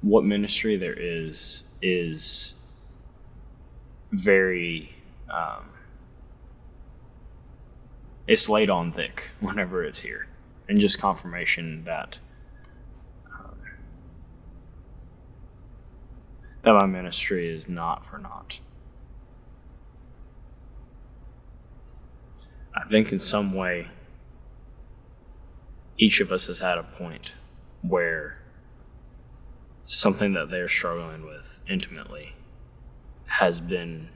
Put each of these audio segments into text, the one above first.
what ministry there is very, it's laid on thick whenever it's here. And just confirmation that that my ministry is not for naught. I think in some way, each of us has had a point where something that they're struggling with intimately has been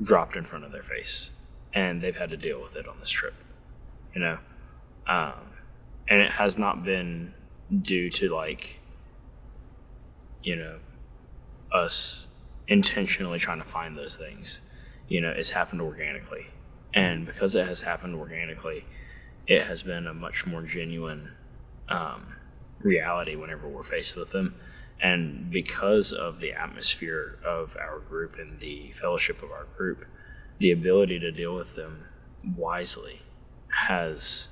dropped in front of their face, and they've had to deal with it on this trip, you know? And it has not been due to, like, you know, us intentionally trying to find those things. You know, it's happened organically. And because it has happened organically, it has been a much more genuine reality whenever we're faced with them. And because of the atmosphere of our group and the fellowship of our group, the ability to deal with them wisely has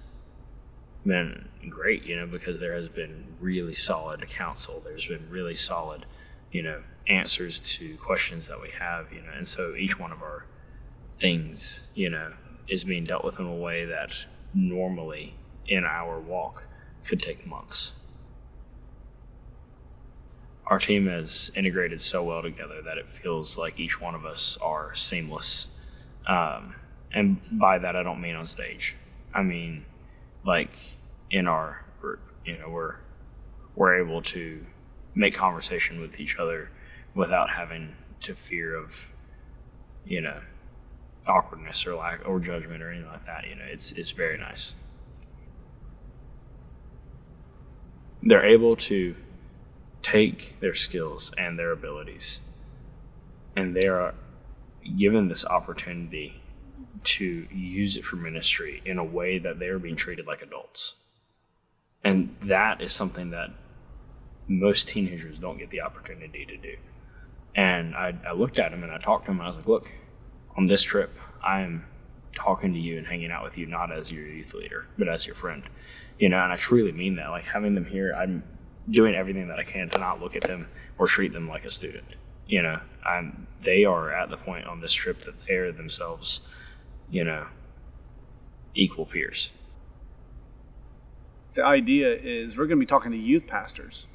been great, you know, because there has been really solid counsel. There's been really solid, you know, answers to questions that we have, you know, and so each one of our things, you know, is being dealt with in a way that normally in our walk could take months. Our team has integrated so well together that it feels like each one of us are seamless. And by that, I don't mean on stage. I mean, like, in our group, you know, we're able to make conversation with each other without having to fear of, you know, awkwardness or lack or judgment or anything like that. You know, it's very nice. They're able to take their skills and their abilities, and they are given this opportunity to use it for ministry in a way that they are being treated like adults. And that is something that most teenagers don't get the opportunity to do. And I looked at him and I talked to him and I was like, look, on this trip, I'm talking to you and hanging out with you not as your youth leader, but as your friend. You know, and I truly mean that. Like, having them here, I'm doing everything that I can to not look at them or treat them like a student. You know, they are at the point on this trip that they are themselves, you know, equal peers. The idea is we're going to be talking to youth pastors.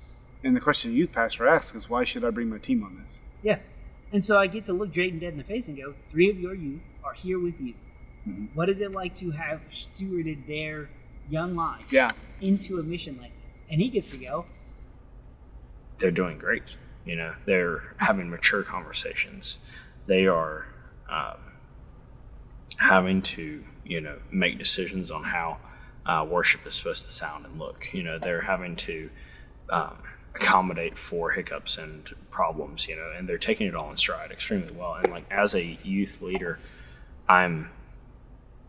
And the question the youth pastor asks is, why should I bring my team on this? Yeah. And so I get to look Drayton dead in the face and go, 3 of your youth are here with you. Mm-hmm. What is it like to have stewarded their young lives into a mission like this? And he gets to go. They're doing great. You know, they're having mature conversations. They are having to, you know, make decisions on how worship is supposed to sound and look. You know, they're having to accommodate for hiccups and problems, you know, and they're taking it all in stride extremely well. And, like, as a youth leader, I'm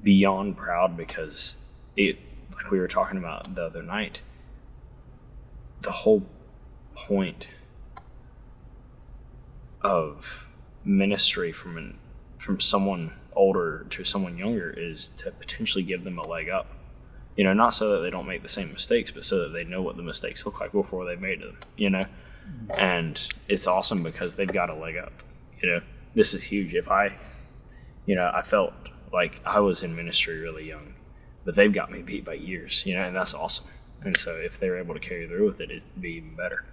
beyond proud because like we were talking about the other night, the whole point of ministry from someone older to someone younger is to potentially give them a leg up. You know, not so that they don't make the same mistakes, but so that they know what the mistakes look like before they made them, you know? And it's awesome because they've got a leg up, you know? This is huge. If I felt like I was in ministry really young, but they've got me beat by years, you know, and that's awesome. And so if they're able to carry through with it, it'd be even better.